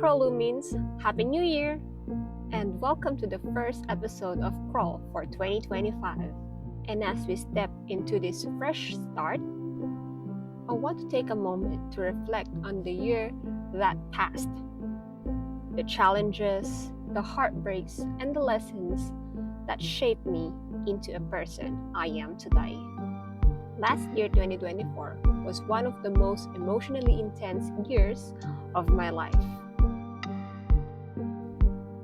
Crawl means Happy New Year! And welcome to the first episode of Crawl for 2025. And as we step into this fresh start, I want to take a moment to reflect on the year that passed. The challenges, the heartbreaks, and the lessons that shaped me into a person I am today. Last year, 2024, was one of the most emotionally intense years of my life.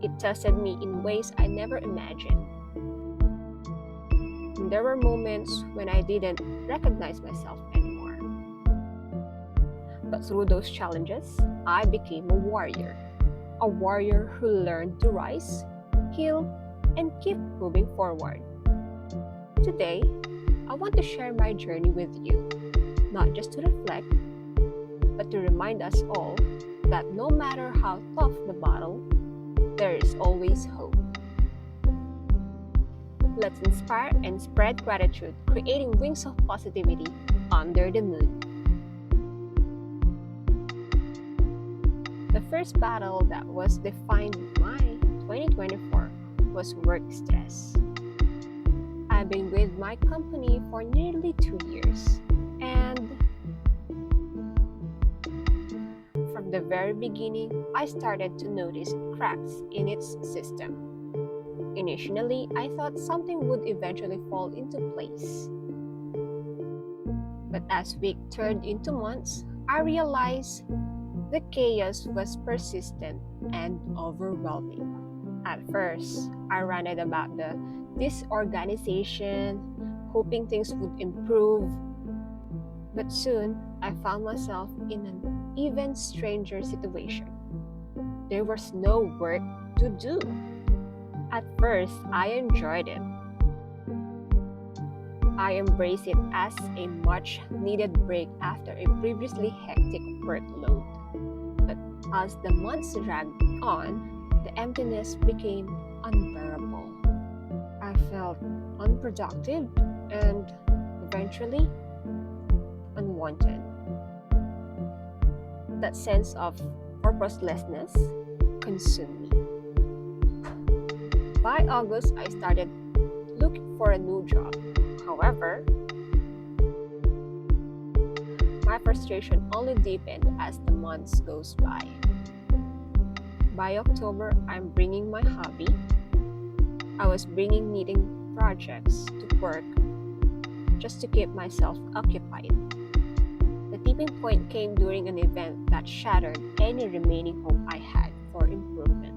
It tested me in ways I never imagined. And there were moments when I didn't recognize myself anymore. But through those challenges, I became a warrior who learned to rise, heal, and keep moving forward. Today, I want to share my journey with you, not just to reflect, but to remind us all that no matter how tough the battle, there is always hope. Let's inspire and spread gratitude, creating wings of positivity under the moon. The first battle that was defined my 2024 was work stress. I've been with my company for nearly 2 years, and from the very beginning, I started to notice cracks in its system. Initially, I thought something would eventually fall into place. But as weeks turned into months, I realized the chaos was persistent and overwhelming. At first, I ranted about the disorganization, hoping things would improve. But soon, I found myself in an even stranger situation. There was no work to do. At first, I enjoyed it. I embraced it as a much needed break after a previously hectic workload. But as the months dragged on, the emptiness became unbearable. I felt unproductive and eventually unwanted. That sense of purposelessness consumed me. By August, I started looking for a new job. However, my frustration only deepened as the months goes by. By October, I'm bringing my hobby. I was bringing knitting projects to work just to keep myself occupied. The tipping point came during an event that shattered any remaining hope I had for improvement.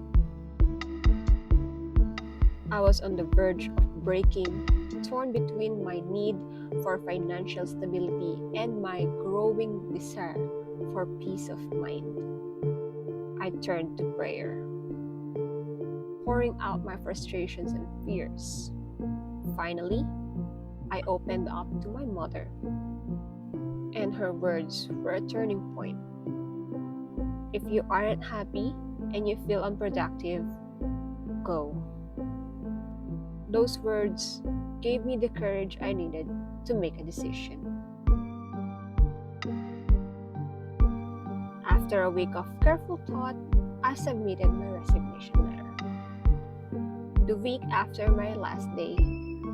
I was on the verge of breaking, torn between my need for financial stability and my growing desire for peace of mind. I turned to prayer, pouring out my frustrations and fears. Finally, I opened up to my mother, and her words were a turning point. If you aren't happy and you feel unproductive, go. Those words gave me the courage I needed to make a decision. After a week of careful thought, I submitted my resignation letter. The week after my last day,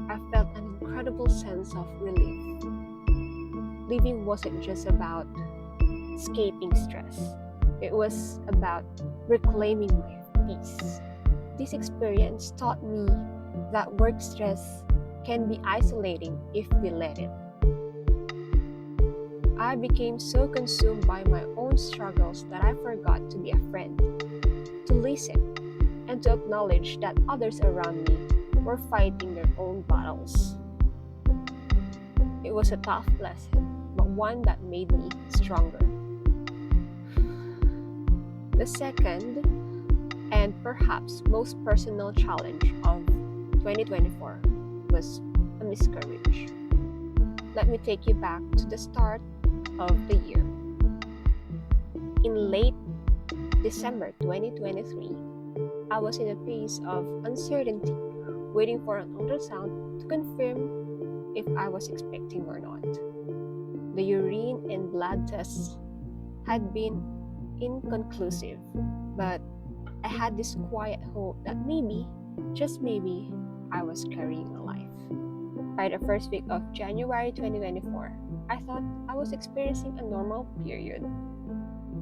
I felt an incredible sense of relief. Leaving wasn't just about escaping stress. It was about reclaiming my peace. This experience taught me that work stress can be isolating if we let it. I became so consumed by my own struggles that I forgot to be a friend, to listen, and to acknowledge that others around me were fighting their own battles. It was a tough lesson, but one that made me stronger. The second, and perhaps most personal challenge of 2024 was a miscarriage. Let me take you back to the start of the year. In late December 2023, I was in a phase of uncertainty, waiting for an ultrasound to confirm if I was expecting or not. The urine and blood tests had been inconclusive, but I had this quiet hope that maybe, just maybe, I was carrying a life. By the first week of January 2024, I thought I was experiencing a normal period.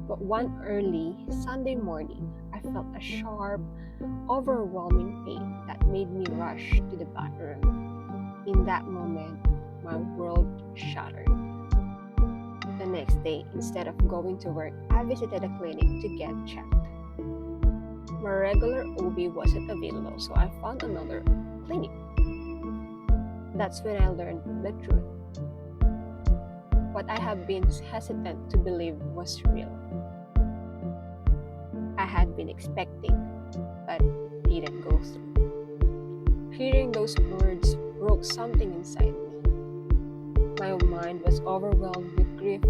But one early Sunday morning, I felt a sharp, overwhelming pain that made me rush to the bathroom. In that moment, my world shattered. The next day, instead of going to work, I visited a clinic to get checked. My regular OB wasn't available, so I found another clinic. That's when I learned the truth. What I have been hesitant to believe was real. I had been expecting, but didn't go through. Hearing those words broke something inside me. My mind was overwhelmed with grief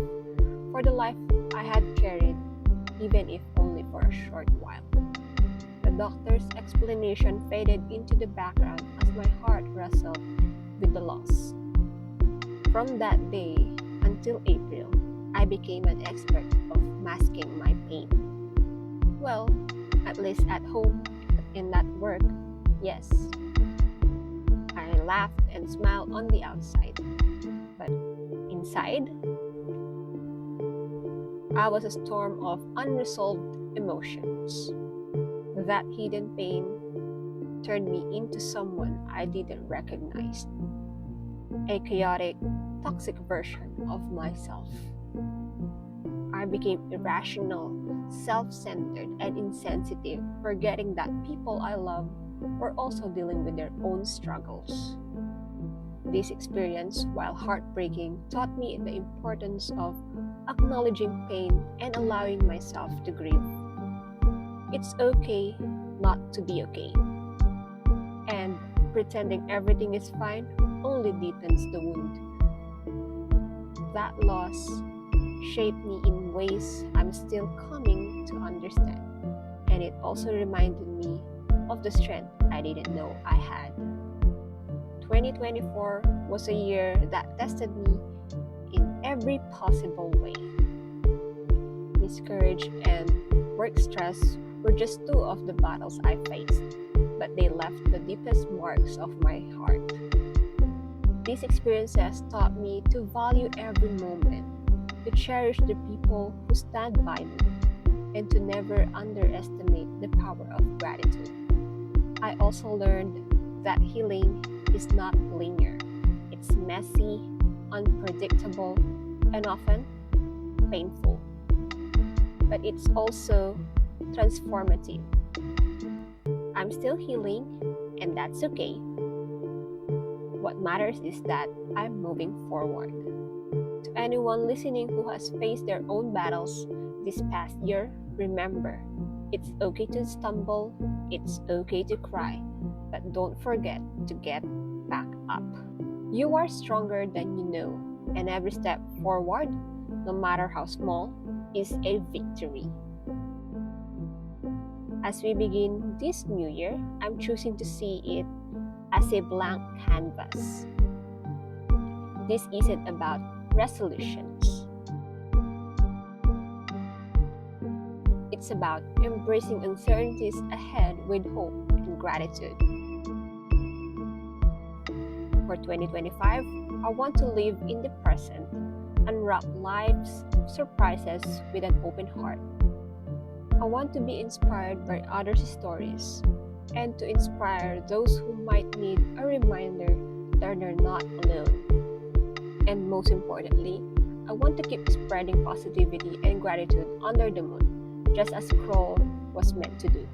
for the life I had carried, even if only for a short while. The doctor's explanation faded into the background as my heart wrestled with the loss. From that day until April, I became an expert of masking my pain. Well, at least at home and at work, yes. I laughed and smiled on the outside, but inside, I was a storm of unresolved emotions. That hidden pain turned me into someone I didn't recognize, a chaotic, toxic version of myself. I became irrational, self-centered, and insensitive, forgetting that people I love were also dealing with their own struggles. This experience, while heartbreaking, taught me the importance of acknowledging pain and allowing myself to grieve. It's okay not to be okay, and pretending everything is fine only deepens the wound. That loss shaped me in ways I'm still coming to understand, and it also reminded me of the strength I didn't know I had. 2024 was a year that tested me in every possible way. Miscarriage and work stress were just two of the battles I faced, but they left the deepest marks of my heart. These experiences taught me to value every moment, to cherish the people who stand by me, and to never underestimate the power of gratitude. I also learned that healing is not linear. It's messy, unpredictable, and often painful. But it's also transformative. I'm still healing, and that's okay. What matters is that I'm moving forward. To anyone listening who has faced their own battles this past year, remember, it's okay to stumble, it's okay to cry, but don't forget to get back up. You are stronger than you know, and every step forward, no matter how small, is a victory. As we begin this new year, I'm choosing to see it as a blank canvas. This isn't about resolutions. It's about embracing uncertainties ahead with hope and gratitude. For 2025, I want to live in the present, unwrap life's surprises with an open heart. I want to be inspired by others' stories and to inspire those who might need a reminder that they're not alone. And most importantly, I want to keep spreading positivity and gratitude under the moon, just as Scroll was meant to do.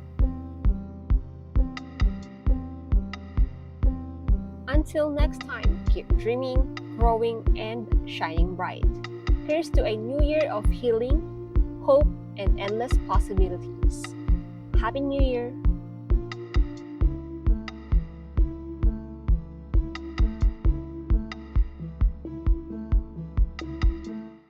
Until next time, keep dreaming, growing, and shining bright. Here's to a new year of healing, hope, and endless possibilities. Happy New Year!